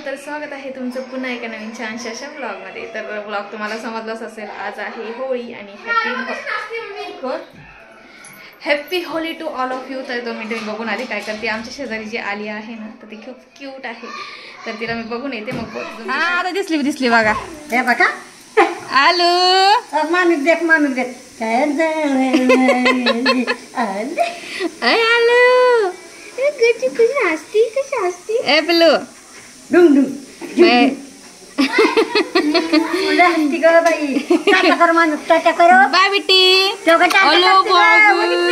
तर स्वागत आहे तुमचं पुन्हा एका नवीन छानशा अशा ब्लॉगमध्ये। तर ब्लॉग तुम्हाला समजलाच असेल, आज आहे होळी आणि happy Holi to all of you. तर 2 मिनिटं मी बघून आली काय करते। आमच्या शेजारी जी आली आहे ना, तर ती खूप क्यूट आहे, तर तिला मी बघून येते मग आता दिसली बघा। हे बघा आलो माणूस देख आलो कशी हसती ए पिल्लू डुंग डुंग हसती ग बाई। टाटा कर माणूस, टाटा कर बाय बेटी।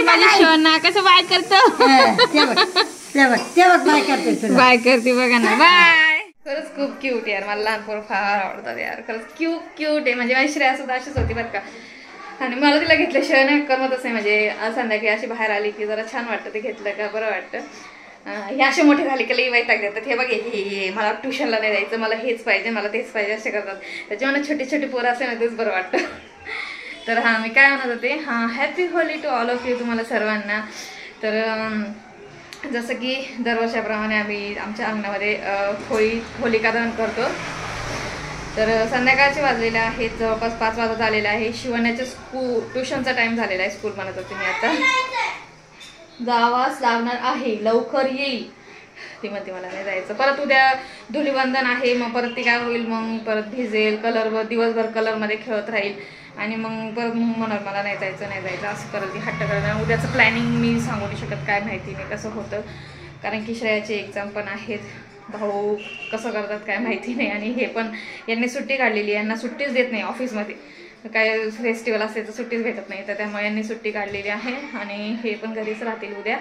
माझी सोना कसं बाय करतो, ते बघ बाय करते बाय करते बघा ना, बाय। खरंच खूप क्यूट यार, मला लहान पोरं फार आवडतात यार, खरंच क्यूट आहे। म्हणजे माझी श्रेया सुद्धा अशीच होती बरं का, आणि मला तिला घेतल्याशिवाय नाही करमतच नाही। म्हणजे आज संध्याकाळी अशी बाहेर आली की जरा छान वाटतं, ते घेतलं का बरं वाटतं। हे असे मोठे झाले की लई वैताग देतात, हे बघे हे मला ट्युशनला नाही जायचं, मला हेच पाहिजे, मला तेच पाहिजे असे करतात। त्याच्यामुळे छोटी पोरं असे ना तेच बरं वाटतं। तर हां, मी काय म्हणत होते, हां happy Holi to all of you तुम्हाला सर्वांना। तर जसं की दरवर्षाप्रमाणे आम्ही आमच्या अंगणामध्ये होलिका दहन करतो। तर संध्याकाळचे वाजलेले आहेत, जवळपास 5 वाजत आलेला आहे। शिवण्याच्या ट्युशनचा टाइम झालेला आहे, स्कूल म्हणत होते मी, आता जावाच लागणार आहे, लवकर येईल ती म्हणते, मला नाही जायचं। परत उद्या धुलीवंदन आहे, मग परत ती काय होईल, मग परत भिजेल, दिवसभर कलरमध्ये खेळत राहील, आणि मग परत म्हणणार मला नाही जायचं असं करत ती हट्ट करणार। उद्याचं प्लॅनिंग मी सांगू नाही शकत, काय माहिती नाही कसं होतं, कारण की श्रेयाचे एक्झाम पण आहेत। भाऊ कसं करतात काय माहिती नाही, आणि हे पण यांनी सुट्टी काढलेली, यांना सुट्टीच देत नाही ऑफिसमध्ये, काय फेस्टिवल असेल तर सुट्टीच भेटत नाही, तर त्यामुळे यांनी सुट्टी काढलेली आहे, आणि हे पण घरीच राहतील उद्या।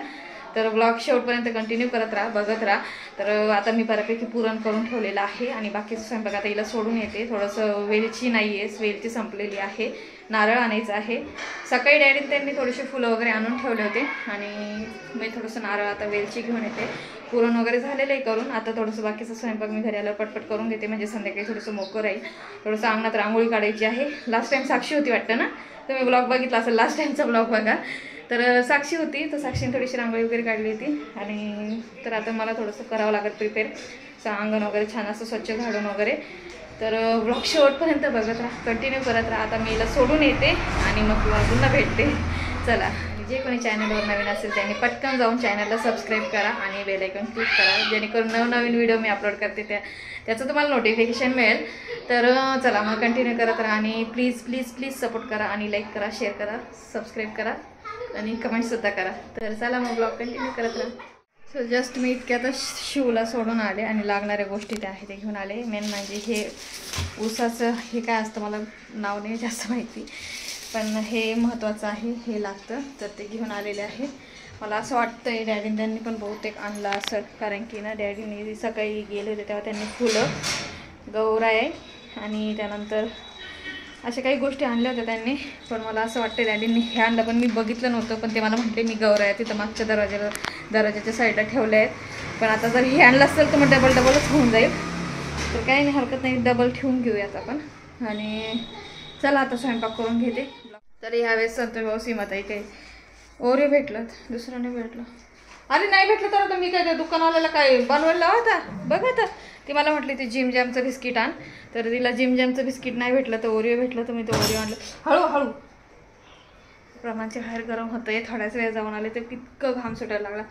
तर ब्लॉग शेवटपर्यंत कंटिन्यू करत राहा, बघत राहा। तर आता मी बऱ्यापैकी पुरण करून ठेवलेलं आहे, आणि बाकीचं स्वयंपाक आता हिला सोडून येते। थोडंसं वेलची नाही आहे, वेलची संपलेली आहे, नारळ आणायचं आहे। सकाळी डॅडीने त्यांनी थोडेसे फुलं वगैरे आणून ठेवले होते, आणि मी थोडंसं नारळ आता वेलची घेऊन येते। पुरण वगैरे झालेलं आहे करून, आता थोडंसं बाकीचं स्वयंपाक मी घरी आल्यावर पटपट करून घेते, म्हणजे संध्याकाळी थोडंसं मोकळं राहील। थोडंसं अंगणात रांगोळी काढायची आहे। लास्ट टाइम साक्षी होती वाटतं ना, तुम्ही ब्लॉग बघितला असेल, लास्ट टाइमचा ब्लॉग बघा। तर साक्षी होती, तर साक्षीने थोडीशी रांगोळी वगैरे काढली होती, आणि तर आता मला थोडंसं करावं लागेल प्रिपेअर, अंगण वगैरे छान असं स्वच्छ झाडून वगैरे। तर ब्लॉग शेवटपर्यंत बघत राहा, कंटिन्यू करत राहा। आता मी हिला सोडून येते, आणि मग तुम्हाला पुन्हा भेटते। चला, जे कोणी चॅनलवर नवीन असेल त्यांनी पटकन जाऊन चॅनलला सबस्क्राईब करा, आणि बेल आयकॉन क्लिक करा, जेणेकरून नवनवीन व्हिडिओ मी अपलोड करते त्याचं तुम्हाला नोटिफिकेशन मिळेल। तर चला मग कंटिन्यू करत राहा, आणि प्लीज सपोर्ट करा, आणि लाईक करा, शेअर करा, सबस्क्राईब करा, आणि कमेंटसुद्धा करा। तर चला मग ब्लॉग कंटिन्यू करत राहा। सो जस्ट मी इतक्यातच शिवला सोडून आले, आणि लागणाऱ्या गोष्टी त्या आहेत ते घेऊन आले। मेन म्हणजे हे ऊसाचं हे काय असतं मला नाव नाही जास्त माहिती, पण हे महत्त्वाचं आहे, हे लागतं, तर ते घेऊन आलेले आहे। मला असं वाटतं आहे डॅडीने त्यांनी पण बहुतेक आणलं असं, कारण की ना डॅडीने सकाळी गेले होते तेव्हा त्यांनी फुलं, गौराई, आणि त्यानंतर अशा काही गोष्टी आणल्या होत्या त्यांनी, पण मला असं वाटतं डॅडींनी हे आणलं, पण मी बघितलं नव्हतं। पण ते मला म्हटले मी गौराई तिथं मागच्या दरवाजाच्या साईडला ठेवल्या आहेत, पण आता जर हे आणलं असेल तर मग डबलच होऊन जाईल। तर काही नाही, हरकत नाही, डबल ठेवून घेऊयात आपण। आणि चला आता स्वयंपाक करून घेते। तर ह्यावेळेस संतोष भाऊ सीमाताई काही ओरिओ भेटलं, दुसरं नाही भेटलं। अरे नाही भेटलं तर आता मी काय त्या दुकानवाल्याला काय बनवायला होता बघा। आता ती मला म्हटली ती जिम जॅमचं बिस्किट आण, तर तिला जिम जॅमचं बिस्किट नाही भेटलं, तर ओरिओ भेटलं, तर मी तो ओरिओ आणलं। हळूहळू प्रमाणच्या बाहेर गरम होतं आहे, थोड्याच वेळ जाऊन आले तर इतकं घाम सुटायला लागला।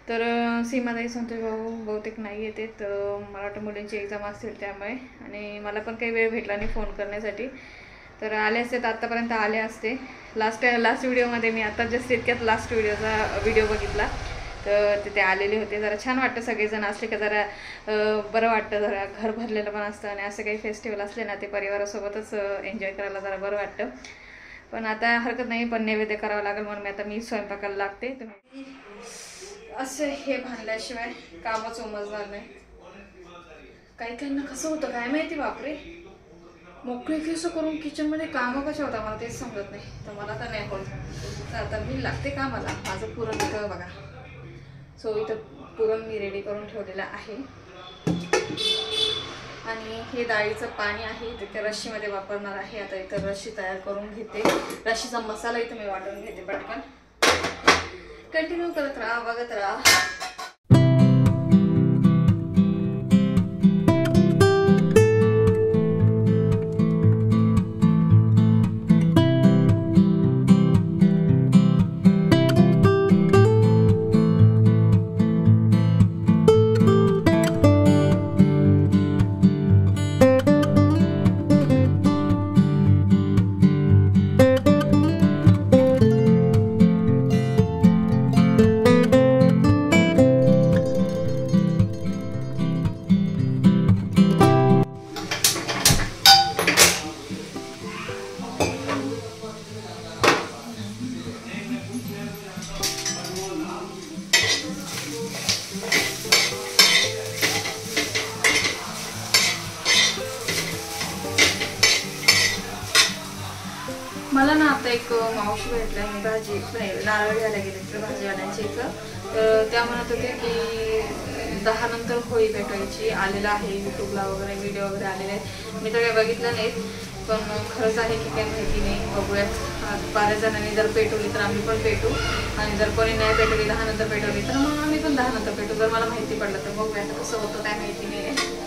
तर सीमाताई संतोष भाऊ बहुतेक नाही येते, तर मला वाटतं मुलींची एक्झाम असतील त्यामुळे, आणि मला पण काही वेळ भेटला नाही फोन करण्यासाठी, तर आले असते तर आत्तापर्यंत आले असते। लास्ट व्हिडिओमध्ये मी आता जस्ट इतक्यात लास्ट व्हिडिओ बघितला, तर तिथे आलेले होते। जरा छान वाटतं सगळेजण असले का, जरा बरं वाटतं, जरा घर भरलेलं पण असतं, आणि असं काही फेस्टिवल असले ना ते परिवारासोबतच एन्जॉय करायला जरा बरं वाटतं। पण आता हरकत नाही, पण नैवेद्य करावं लागेल, म्हणून मी स्वयंपाकाला लागते। तुम्ही असं हे भांडल्याशिवाय कामच उमजणार नाही। काही कसं होतं काय माहिती, बापरे, मोकळी केस करून किचनमध्ये कामं कशा होता मला तेच समजत नाही, तर मला तर नाही होत। तर आता मी लागते कामाला, माझं पुरण इथं बघा। सो इथं पुरण मी रेडी करून ठेवलेलं आहे, आणि हे डाळीचं पाणी आहे ते त्या रश्शीमध्ये वापरणार आहे। आता इथं रश्शी तयार करून घेते, रश्शीचा मसाला इथं मी वाटून घेते पटकन। कंटिन्यू करत राहा, बघत राहा। आता एक मावशी भेटल्या, मी भाजी नारळ घ्यायला गेले तर भाजीवाल्यांच्या इथं, तर त्या म्हणत होते की 10 नंतर होळी पेटवायची. आलेलं आहे यूट्यूबला वगैरे, व्हिडिओ वगैरे आलेले आहेत. मी तर काही बघितलं नाहीत, पण खरंच आहे की काही माहिती नाही. बघूयात. बऱ्याच जणांनी जर पेटवली तर आम्ही पण पेटू, आणि जर कोणी नाही पेटवली 10 नंतर पेटवली तर मग आम्ही पण 10 नंतर पेटू. जर मला माहिती पडलं तर बघूयात कसं होतं, काय माहिती नाही.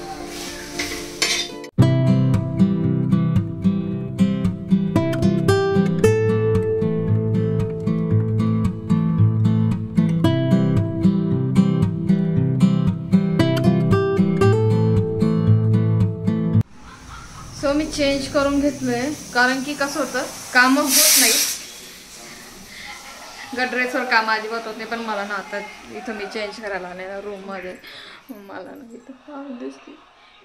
सो मी चेंज करून घेतलंय, कारण की कसं होतं कामं होत नाही, ड्रेसवर कामं अजिबात होत नाही. पण मला ना आता इथं मी चेंज करायला आले ना रूममध्ये, मला ना इथं पाल दिसते,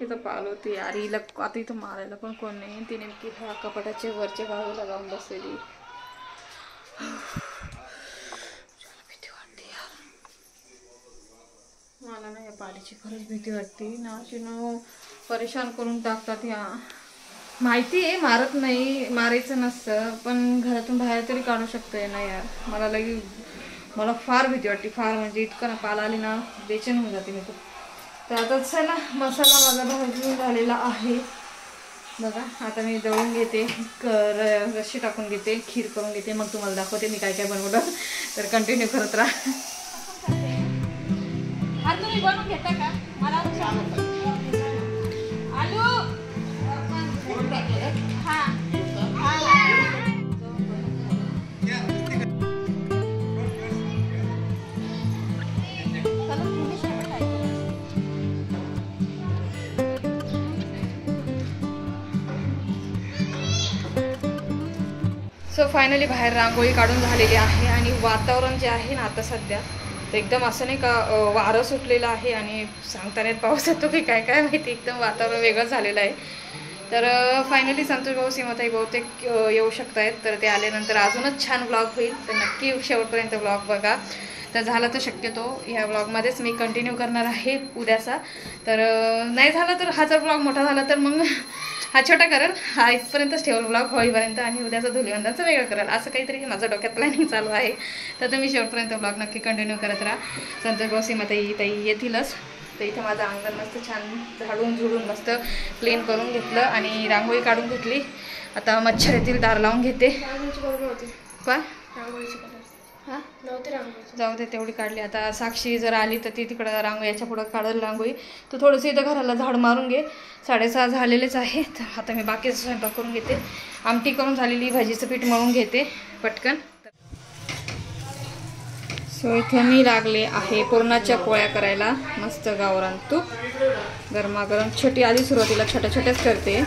इथं पाल होती यार. हिला आता इथं मारायला पण कोण नाही. ती नेमकी ह्या कपाटाच्या वरच्या बाजूला जाऊन बसलेली. भीती वाटते यार मला ना, या पालीची खरंच भीती वाटते ना. अशी ना परेशान करून टाकतात या. माहिती आहे मारत नाही, मारायचं नसतं, पण घरातून बाहेर तरी काढू शकतोय ना यार. मला फार भीती वाटते, फार म्हणजे इतकं ना पाल आली ना बेचैन होऊन जाते मी. तर आता चला, मसाला माझा भाजून झालेला आहे बघा. आता मी दळून घेते, रशी टाकून घेते, खीर करून घेते, मग तुम्हाला दाखवते मी काय काय बनवलं. तर कंटिन्यू करत राहा. तुम्ही बनवून घेता का? मला आलू सो फायनली बाहेर रांगोळी काढून झालेली आहे. आणि वातावरण जे आहे ना आता सध्या, तर एकदम असं नाही का वारं सुटलेलं आहे, आणि सांगता येत पाऊस येतो की काय काय माहिती, एकदम वातावरण वेगळं झालेलं आहे. तर फायनली संतोष भाऊ, सीमाताई बहुतेक येऊ शकत आहेत, तर ते आल्यानंतर अजूनच छान ब्लॉग होईल. तर नक्की शेवटपर्यंत ब्लॉग बघा. तर झालं तर शक्यतो ह्या ब्लॉगमध्येच मी कंटिन्यू करणार आहे उद्याचा. तर नाही झालं तर हा जर ब्लॉग मोठा झाला तर मग हा छोटा करेल, हा इथपर्यंतच ठेवल ब्लॉग होईपर्यंत, आणि उद्याचा धुलीवंदनचं वेगळं करेल. असं काहीतरी माझं डोक्यात प्लॅनिंग चालू आहे. तर तुम्ही शेवटपर्यंत ब्लॉग नक्की कंटिन्यू करत राहा. संतोष भाऊ, सीमाताई ताई येतीलच. तर इथं माझं अंगण मस्त छान झाडून झुडून मस्त क्लीन करून घेतलं, आणि रांगोळी काढून घेतली. आता मच्छर येतील, दार लावून घेते. काय हां जाऊ दे, तेवढी काढली. आता साक्षी जर आली तर ती तिकडं रांगोळी याच्या पुढं काढल रांगोळी. तू थोडंसं इथं घराला झाड मारून घे. 6:30 झालेलेच आहे. तर आता मी बाकीचं स्वयंपाक करून घेते. आमटी करून झालेली, भाजीचं पीठ मळून घेते पटकन. सो इथं मी लागले आहे पुरणाच्या पोळ्या करायला. मस्त गावरान तूप गरमागरम. छोटी आधी सुरुवातीला छोट्या छोट्याच करते.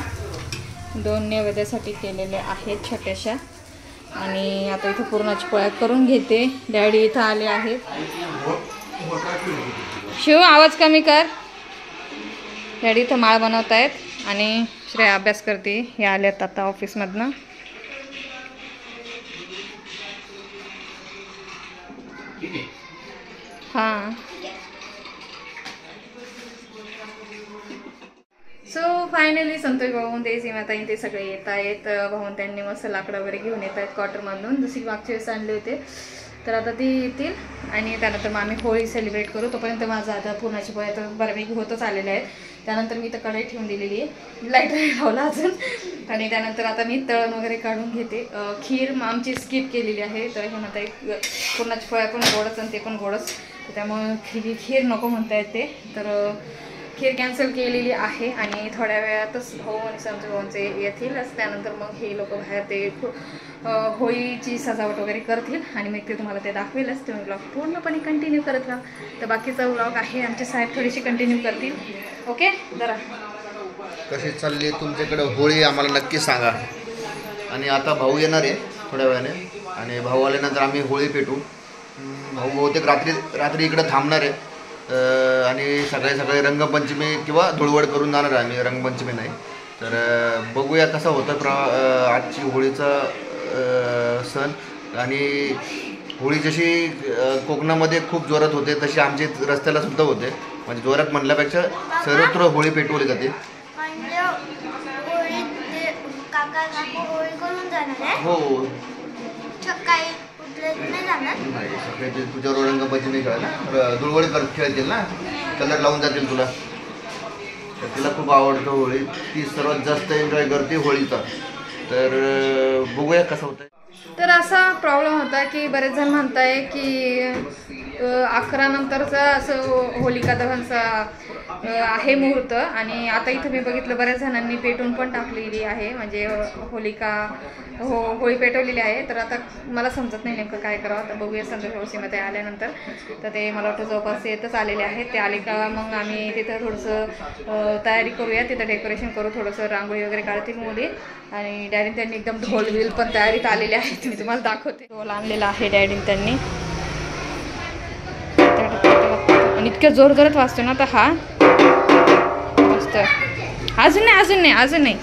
2 नैवेद्यासाठी केलेले आहेत छोट्याशा. आणि आता इथं पुरणाची पोळ्या करून घेते. डॅडी इथं आले आहेत. शिव आवाज कमी कर. डॅडी इथं माळ बनवत आहेत, आणि श्रेया अभ्यास करते. हे आल्यात आता ऑफिसमधनं. हां सो फायनली संतोष भाऊन ते सीमाताई ते सगळे येत आहेत. भाऊन त्यांनी मस्त लाकडं वगैरे घेऊन येत आहेत क्वार्टरमधून, जशी मागच्या वेळेस आणले होते. तर आता ते येतील, आणि त्यानंतर मग आम्ही होळी सेलिब्रेट करू. तोपर्यंत माझं आता पुरणाची पोळ्या तर बऱ्यापैकी होतच आलेल्या आहेत. त्यानंतर मी तर कढई ठेवून दिलेली आहे, लाईट लावला अजून. आणि त्यानंतर आता मी तळण वगैरे काढून घेते. खीर आमची स्किप केलेली आहे. तर हे म्हणता पुरणाची पोळ्या पण गोडच आणि ते पण गोडच, तर त्यामुळे खीर नको म्हणता येते. तर खीर कॅन्सल केलेली आहे. आणि थोड्या वेळातच भाऊ आणि संतोष भाऊंचे येतीलच. त्यानंतर मग हे लोक बाहेर ते होळीची सजावट वगैरे करतील, आणि मग ते तुम्हाला ते दाखवेलच. तुम्ही ब्लॉग पूर्णपणे कंटिन्यू करत राहा. तर बाकीचा ब्लॉग आहे आमच्या साहेब थोडीशी कंटिन्यू करतील. ओके, जरा कशी चालली तुमच्याकडे होळी आम्हाला नक्की सांगा. आणि आता भाऊ येणार आहे थोड्या वेळाने, आणि भाऊ आल्यानंतर आम्ही होळी पेटू. भाऊ बहुतेक रात्री इकडे थांबणार आहे. आणि सगळे रंगपंचमी किंवा धुळवड करून जाणार आहे आम्ही. रंगपंचमी नाही. तर बघूया कसं होतं आजची होळीचा सण. आणि होळी जशी कोकणामध्ये खूप जोरात होते, तशी आमच्या रस्त्याला सुद्धा होते. म्हणजे जोरात म्हणल्यापेक्षा सर्वत्र होळी पेटवली जाते. हो, सकाळी उठलं नाही जाणार. नाही सकाळी ते तुझ्यावर रंगपंचमी नाही खेळत ना, धुळवडी खेळतील ना, कलर लावून जातील तुला. तर तिला खूप आवडतं होळी, ती सर्वात जास्त एन्जॉय करते होळीचा. तर बघूया कसं होतं. तर असा प्रॉब्लेम होता की बरेच जण म्हणताय की 11 नंतरचा असं होलिका दहनचा आहे मुहूर्त. आणि आता इथं मी बघितलं बऱ्याच जणांनी पेटून पण टाकलेली आहे, म्हणजे होळी पेटवलेली आहे. तर आता मला समजत नाही नेमकं काय करावं. आता बघूया संतोष मावशीमध्ये आल्यानंतर. तर ते मला वाटतं जवळपास येतच आलेले आहेत. ते आले का मग आम्ही तिथं थोडंसं तयारी करूया, तिथं डेकोरेशन करू, थोडंसं रांगोळी वगैरे काढतील मुली. आणि डॅडीन त्यांनी एकदम ढोल बिल पण तयारीत आलेले आहेत, मी तुम्हाला दाखवते. ढोल आणलेला आहे डॅडीन त्यांनी, आणि इतक्या जोर करत वाजतो ना. तर हा मस्त. अजून नाही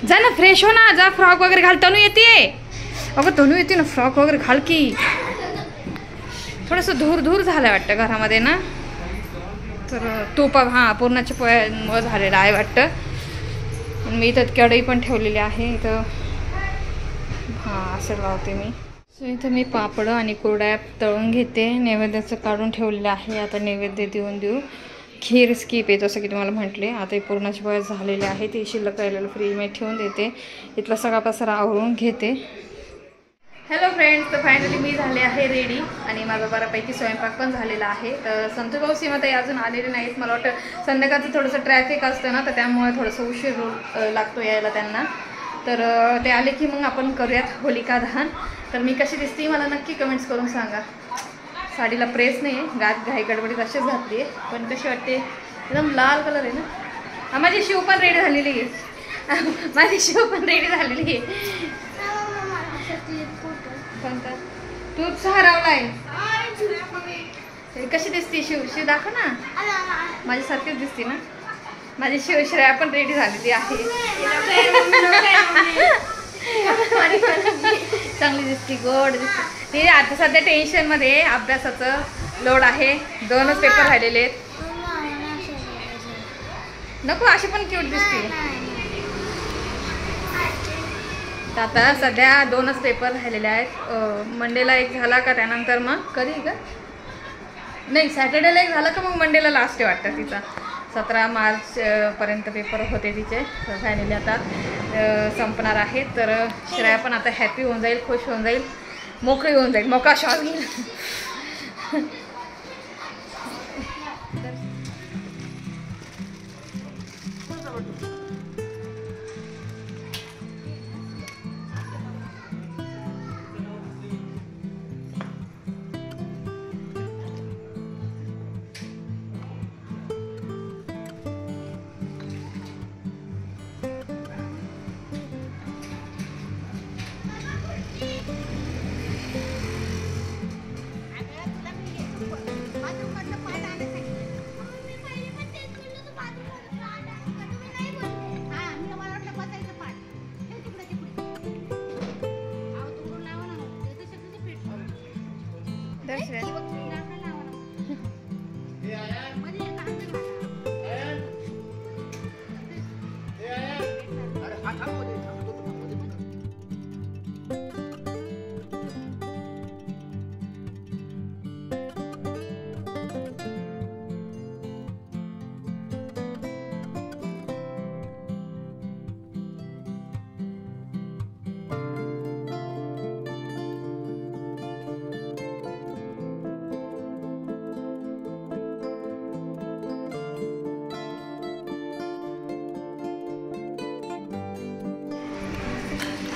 जा ना, फ्रेश हो ना, जा फ्रॉक वगैरे घाल. तनू येते, अगं तनू येते ना, फ्रॉक वगैरे घाल की. थोडंसं धूर झालं वाटतं घरामध्ये ना. तर तूप हां पूर्णाच्या पोळ्यामुळं झालेलं आहे वाटतं. मी इथं कढई पण ठेवलेली आहे इथं. हां असं लावते मी. सो इथं मी पापड आणि कुरड्या तळून घेते, नैवेद्याचं काढून ठेवलेलं आहे. आता नैवेद्य देऊ. खीर स्किप आहे जसं की तुम्हाला म्हटले. आता ही पूर्णाची पोळ्या झालेली आहे, ती शिल्लक राहिलेलं फ्रीजमध्ये ठेवून देते. इथला सगळा पसारा आवरून घेते. हॅलो फ्रेंड्स, तर फायनली मी झाले आहे रेडी आणि माझा बऱ्यापैकी स्वयंपाक पण झालेला आहे. तर संतोष भाऊ सीमाताई अजून आलेले नाहीत. मला वाटतं संध्याकाळचं थोडंसं ट्रॅफिक असतं ना, तर त्यामुळे थोडंसं उशीर लागतो यायला त्यांना. तर ते आले की मग आपण करूयात होलिका दहन. तर मी कशी दिसते मला नक्की कमेंट्स करून सांगा. साडीला प्रेस नाही आहे, घाई गडबडीत अशीच घातली आहे, पण कशी वाटते, एकदम लाल कलर आहे ना. माझी शिव पण रेडी झालेली आहे. कोणता तूच हरवला आहे. कशी दिसते शिव दाखव ना. माझ्यासारखीच दिसते ना. माझी शिवश्रेया पण रेडी झालेली आहे. चांगली दिसते, गोड दिसते. ती आता सध्या टेन्शनमध्ये अभ्यासाचं लोड आहे, 2च पेपर राहिलेले आहेत. नको अशी पण क्यूट दिसते. आता सध्या 2च पेपर राहिलेले आहेत. मंडेला एक झाला का त्यानंतर मग कधी का नाही सॅटर्डेला एक झाला का मग मंडेला लास्ट आहे वाटतं तिचा. 17 मार्च पर्यंत पेपर होते तिचे. फायनली आता संपणार आहे. तर श्रेया पण आता हॅपी होऊन जाईल, खुश होऊन जाईल, मोकळी होऊन जाईल, मोकळा श्वास घेईल.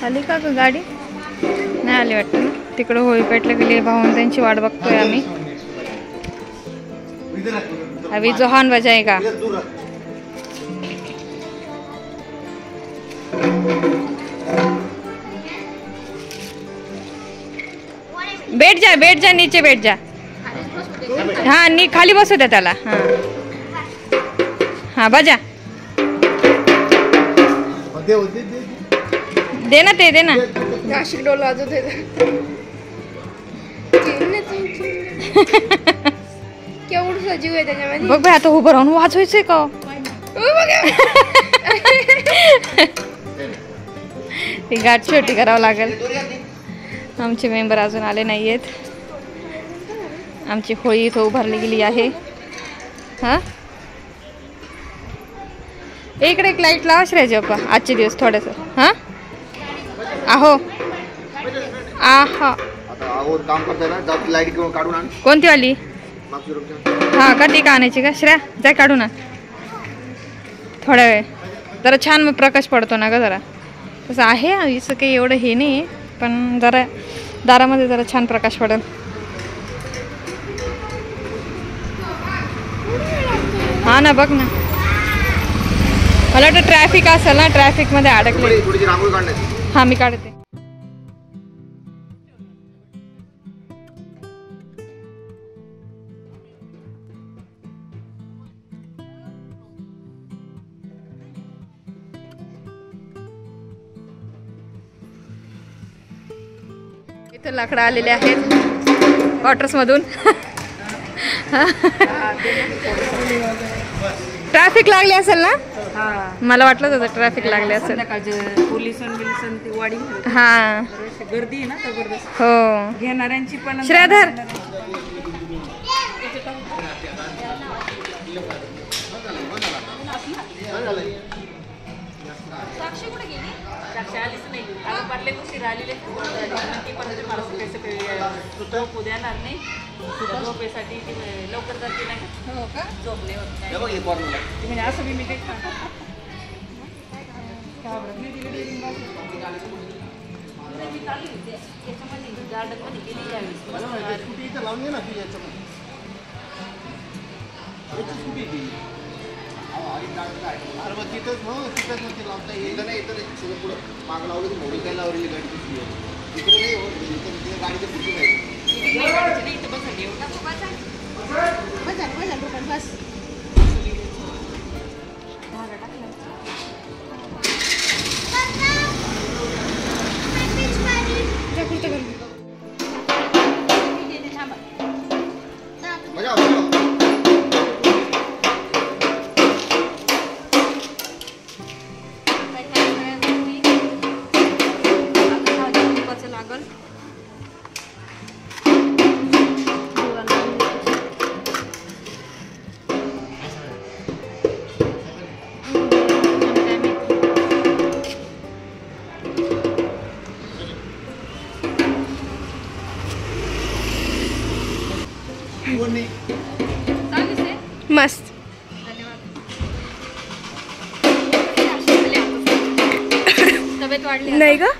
आली का ग गाडी? नाही आली वाटतं ना. तिकडं होळी पेटला गेली, भाऊन त्यांची वाट बघतोय आम्ही. अभी जोहान बजाएगा. बैठ जा नीचे बैठ जा. हाँ नी खाली बसू द्या त्याला. हाँ हाँ बजा. दे ना ते दे ना. नाशिक डोल वाजू दे. केवढं सजीव आहे त्याच्यामध्ये. बघ बाई आता उभं राहून वाजवायचंय का? ही गाठ छोटी करावं लागेल. आमचे मेंबर अजून आले नाही आहेत. आमची होळी इथं उभारली गेली आहे. हां इकडे एक लाईट लावा श्रेयाची बाप्पा आजचे दिवस थोडंसं. हां आहो आहा काम करताय ना जाऊ लाईट किंवा काढून आण. कोणती वाली? हां का ती का आणायची का श्रेया? जाय काढू ना थोड्या वेळ. जरा छान मग प्रकाश पडतो ना ग जरा. तसं आहे असं काही एवढं हे नाही पण जरा दारामध्ये जरा छान प्रकाश पडेल. हा ना बघ ना. मला वाटतं ट्रॅफिक असेल ना ट्रॅफिकमध्ये अडकले. हां मी काढते. इथं लाकडं आलेले आहेत क्वार्टर्समधून. ट्रॅफिक लागली असेल ना? मला वाटलं होतं ट्रॅफिक लागले असेल. हां गर्दी ना जबरदस्त हो घेणाऱ्यांची पण. श्रेयाधर असं मी माग लावली मोबाईल काय लावलेली गाडी तिकडे नाही गाडीच्या पुढची नाही. मस्त. तब्येत वाढली नाही का?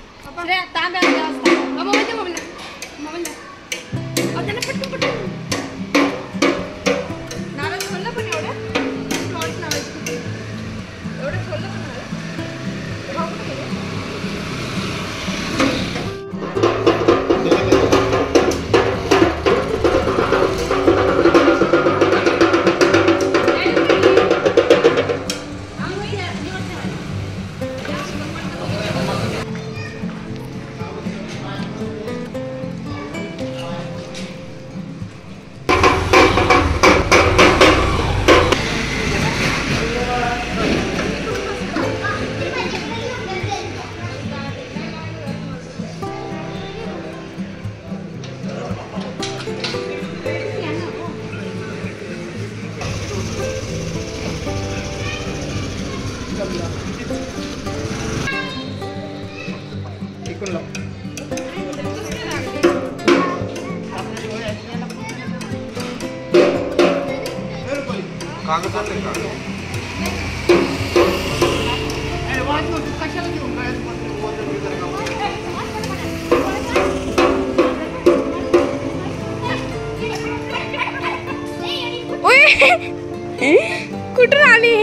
कुठून आली?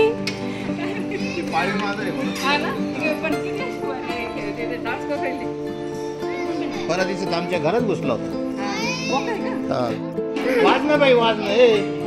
परत दिवसात आमच्या घरात घुसला होता. वाज ना बाई वाज ना.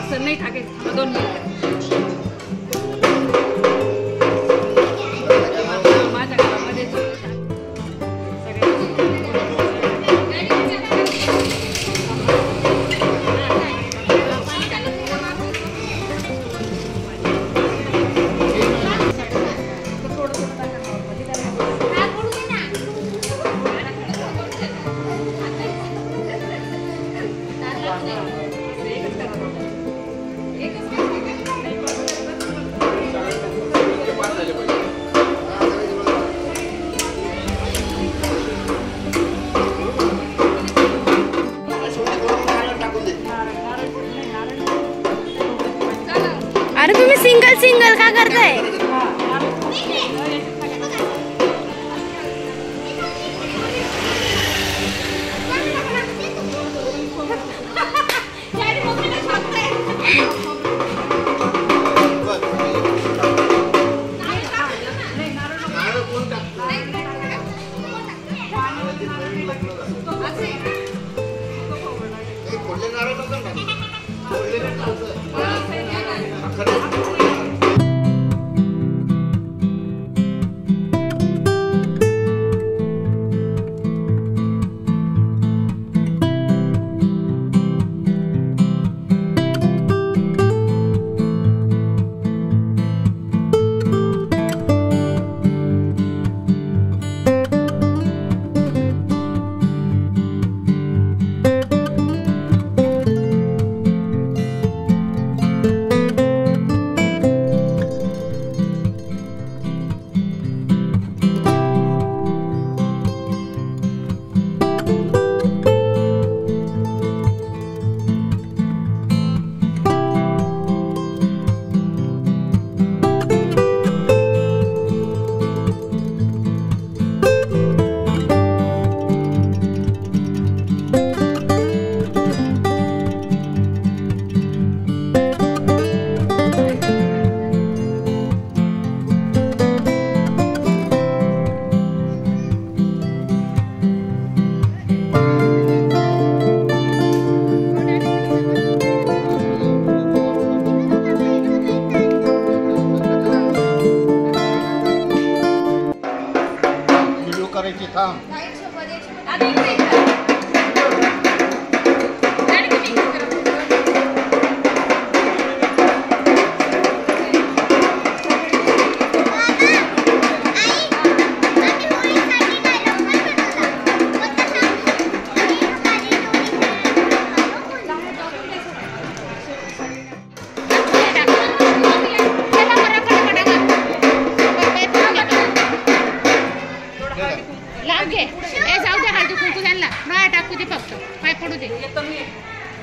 असं नाही टाकायचं 2 मिनिटं माझ्या घरामध्ये अरे तुम्ही सिंगल सिंगल का करताय?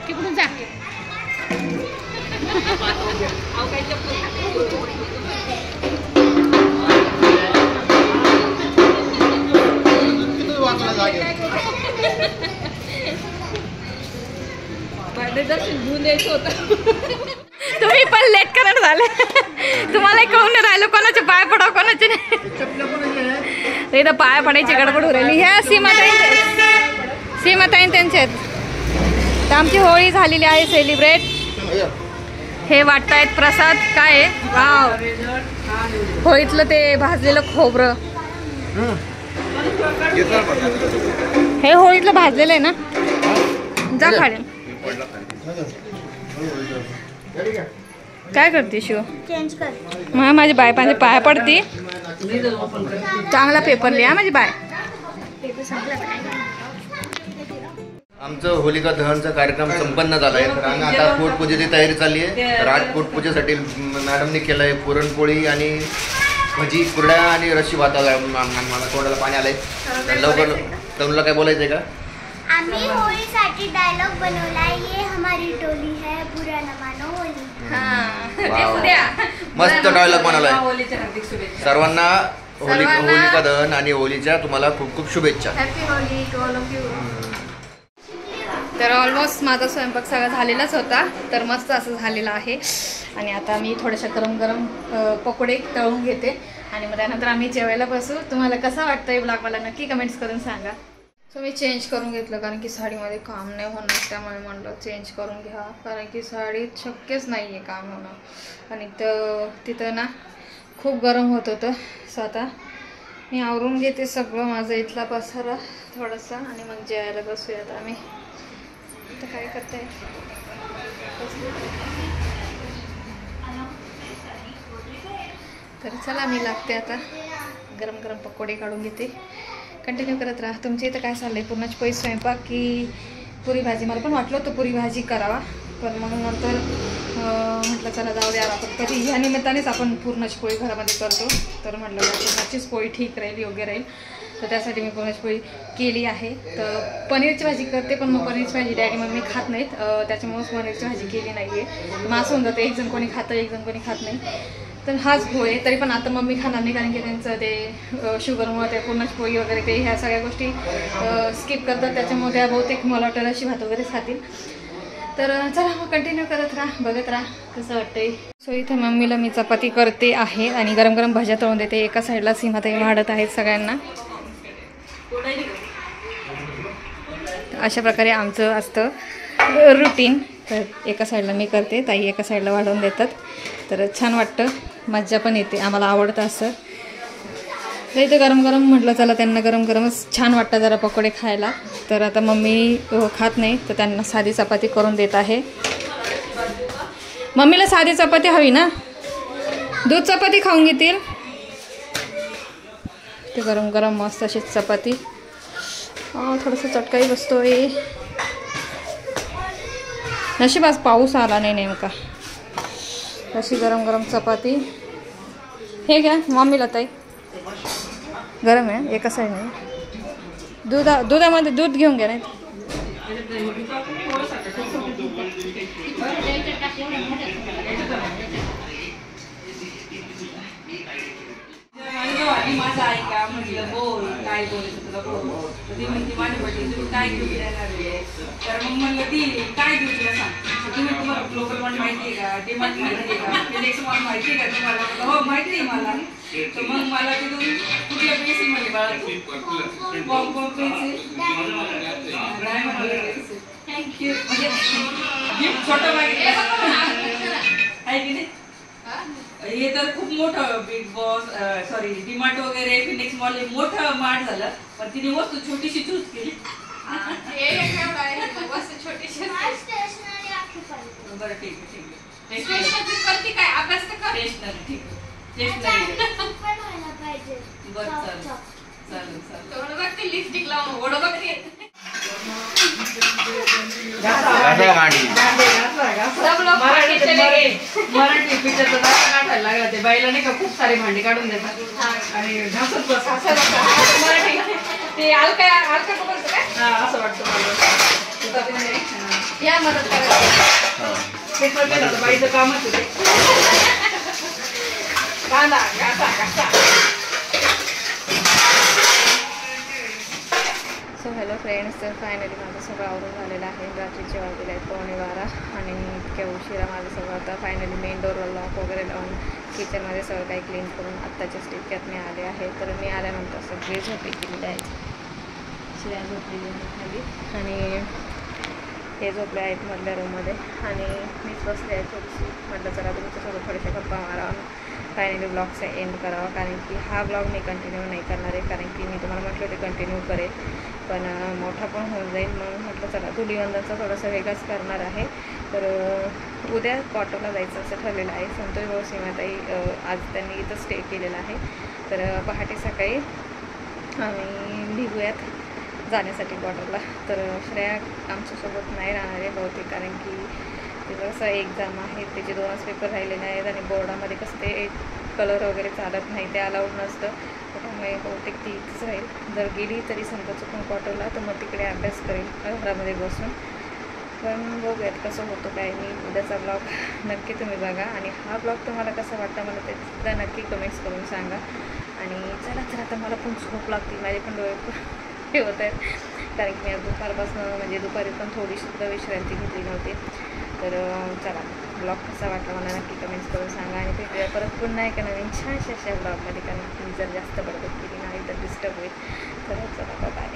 तिकडून जा. तुम्ही पण लेट करत झाले. तुम्हाला कळून नाही राहिलं कोणाचे पाय पडाव कोणाचे नाही. इथं पाय पडायची गडबड हो राहिली. ह्या सीमाताईन त्यांचे आहेत. तर आमची होळी झालेली आहे सेलिब्रेट. हे वाटतायत प्रसाद. काय आहे? वाव, होळीतलं ते भाजलेलं खोबरं. हे होळीतलं भाजलेलं आहे ना. जा खाली. काय करते शिव? चेंज कर. माझी बाय पाया पडती. चांगला पेपर लिहा माझी बाय. आमचं होलिका दहनचा कार्यक्रम संपन्न झालाय. तर आम्ही आता पोटपूजेची तयारी चालली आहे. तर आज पोटपूजेसाठी मॅडमने केलंय पुरणपोळी आणि भजी, कुरड्या आणि रशी भात. मला तोंडाला पाणी आलंय. लवकर तरुणला काय बोलायचंय का? आम्ही होळीसाठी डायलॉग बनवलाय. ये हमारी टोली है, बुरा न मानो होली. मस्त डायलॉग बनवलाय. सर्वांना होलिका दहन आणि होलीच्या तुम्हाला खूप खूप शुभेच्छा. Happy Holi to all of you. तर ऑलमोस्ट माझा स्वयंपाक सगळा झालेलाच होता. तर मस्त असं झालेलं आहे. आणि आता मी थोड्याशा गरम गरम पकोडे तळून घेते आणि मग त्यानंतर आम्ही जेवायला बसू. तुम्हाला कसा वाटतंय ब्लॉग मला नक्की कमेंट्स करून सांगा. सो मी चेंज करून घेतलं कारण की साडीमध्ये काम नाही होणार, त्यामुळे म्हणलं चेंज करून घ्या कारण की साडीत शक्यच नाही आहे काम होणं. आणि तिथं ना खूप गरम होत होतं. सो आता मी आवरून घेते सगळं माझा इथला पसारा थोडासा आणि मग जेवायला बसूयात आम्ही. आता काय करते तर चला मी लागते आता. गरम गरम पकोडे काढून घेते. कंटिन्यू करत राहा. तुमच्या इथं काय चाललंय? पूर्णच पोळी स्वयंपाक की पुरी भाजी? मला पण वाटलं होतं पुरी भाजी करावा, पण मग नंतर म्हटलं चला जाऊ द्या आपण कधी ह्या निमित्तानेच आपण पूर्णच पोळी घरामध्ये करतो, तर म्हटलं पूर्णाचीच पोळी ठीक राहील, योग्य राहील. तर त्यासाठी मी पूर्णच पोळी केली आहे. तर पनीरची भाजी करते, पण मग पनीरची भाजी डॅडी मम्मी खात नाहीत, त्याच्यामुळेच पनीरची भाजी केली नाही आहे. मग असं होऊन जातं, एक जण कोणी खातं एक जण कोणी खात नाही. तर हाच पोळी आहे. तरी पण आता मम्मी खाणार नाही कारण की त्यांचं ते शुगरमुळे ते पूर्णच पोळी वगैरे ते ह्या सगळ्या गोष्टी स्किप करतात, त्याच्यामुळे त्या बहुतेक मला वाटतं अशी भात वगैरे खातील. तर चला मग कंटिन्यू करत राहा, बघत राहा कसं वाटतंय. सो इथे मम्मीला मी चपाती करते आहे आणि गरम गरम भाज्या तळून देते. एका साईडला सीमाताई वाढत आहेत सगळ्यांना. अशा प्रकारे आमचं असतं रुटीन. तर एका साईडला मी करते, ताई एका साईडला वाढवून देतात. तर छान वाटतं, मज्जा पण येते, आम्हाला आवडतं असं. तर इथे गरम गरम म्हटलं चला त्यांना गरम गरमच छान वाटतं जरा पकोडे खायला. तर आता मम्मी खात नाही, तर त्यांना साधी चपाती करून देत आहे. मम्मीला साधी चपाती हवी ना, दूध चपाती खाऊन घेतील. ते गरम गरम मस्त अशीच चपाती. थोडंसं चटकाही बसतोय. नशीब आज पाऊस आला नाही नेमका. अशी गरम गरम चपाती. हे घ्या मम्मीला ताई, गरम आहे एका साईडने. दुधामध्ये दूध घेऊन घ्या. नाही माझा ऐका म्हटलं बोल काय बोलायचं तुला बोल. ती म्हणते माझी बड्डे तुम्ही काय घेऊन येणार आहे? तर मग म्हणलं ती काय घेऊ तुला सांग. तुम्ही तुम्हाला ग्लोबल वन माहिती आहे का, डीमार्ट माहिती आहे का, फिनिक्स मॉल माहिती आहे का तुम्हाला? हो माहिती आहे मला. तर मग मला तिथून कुठल्या पेन्सिल मध्ये बाळा तू पॉम पेन्सिल नाही म्हणाले पेन्सिल थँक्यू म्हणजे गिफ्ट छोटं माहिती आहे की नाही. हे तर खूप मोठं बिग बॉस सॉरी डीमार्ट वगैरे फिनिक्स मॉल हे मोठं मार्ट झालं, पण तिने वस्तू छोटीशी चूज केली. बरं ठीक आहे ठीक आहे. काय अभ्यास स्टेशनरी ठीक आहे स्टेशनरी बरं चालेल चालेल. लिपस्टिक लावून ओढ बघते मराठी पिक्चरचं काढायला लागला. ते बाईला नाही का खूप सारी भांडी काढून देतात आणि घासत बस मराठी ते अलका बोलतो काय असं वाटतं मला. या मदत करायचं बाईचं कामच होते. कांदा घासा घासा. सो हॅलो फ्रेंड्स, तर फायनली माझं सगळं आवरून झालेलं आहे. रात्रीचे वाजलेले आहेत 11:15 आणि इतक्या उशिरा माझं सगळं आता फायनली मेन डोरला लॉक वगैरे लावून किचनमध्ये सगळं काही क्लीन करून आत्ताच्या स्टेपक्यात मी आले आहे. तर मी आल्यानंतर सगळी झोपी केलेली आहे. शिरा झोपलेली आहे खाली आणि हे झोपले आहेत मधल्या रूममध्ये आणि मीच बसले आहे थोडीशी. म्हटलं चला तुमच्यासोबत थोड्याशा गप्पा मारावं, फायनली ब्लॉगचा एंड करावा. कारण की हा ब्लॉग मी कंटिन्यू नाही करणार आहे, कारण की मी तुम्हाला म्हटलं ते कंटिन्यू करेल पण मोठा पण होऊन जाईल. म्हणून म्हटलं चला धुलीवंदनचा थोडासा वेगळाच करणार आहे. तर उद्या कॉटनला जायचं असं ठरलेलं आहे. संतोष भाऊ सीमाताई आज त्यांनी इथं स्टे केलेला आहे. तर पहाटे सकाळी आम्ही निघूयात जाण्यासाठी क्वार्टरला. तर श्रेया आमच्यासोबत नाही राहणार आहे बहुतेक, कारण की तिचं कसं एक्झाम आहे, त्याचे 2च पेपर राहिलेले आहेत आणि बोर्डामध्ये कसं ते कलर वगैरे चालत नाही, ते अलाउड नसतं. त्यामुळे बहुतेक ती इथंच राहील. जर गेली तरी समजा चुकून क्वार्टरला तर मग तिकडे अभ्यास करेल घरामध्ये बसून. पण बघूयात कसं होतं काय. मी उद्याचा ब्लॉग नक्की तुम्ही बघा आणि हा ब्लॉग तुम्हाला कसा वाटतं मला ते सुद्धा नक्की कमेंट्स करून सांगा. आणि चला तर आता मला पण झोप लागते, माझे पण डोळे हे होत आहेत, कारण की मी दुपारपासून म्हणजे दुपारी पण थोडीसुद्धा विश्रांती घेतली नव्हती. तर चला ब्लॉग कसा वाटला मला नक्की कमेंट्स करून सांगा आणि भेटूया परत पुन्हा एका नवीन छानशा अशा ब्लॉगमध्ये, कारण मी जर जास्त बडबड केली नाही तर डिस्टर्ब होईल. तर चला बाय.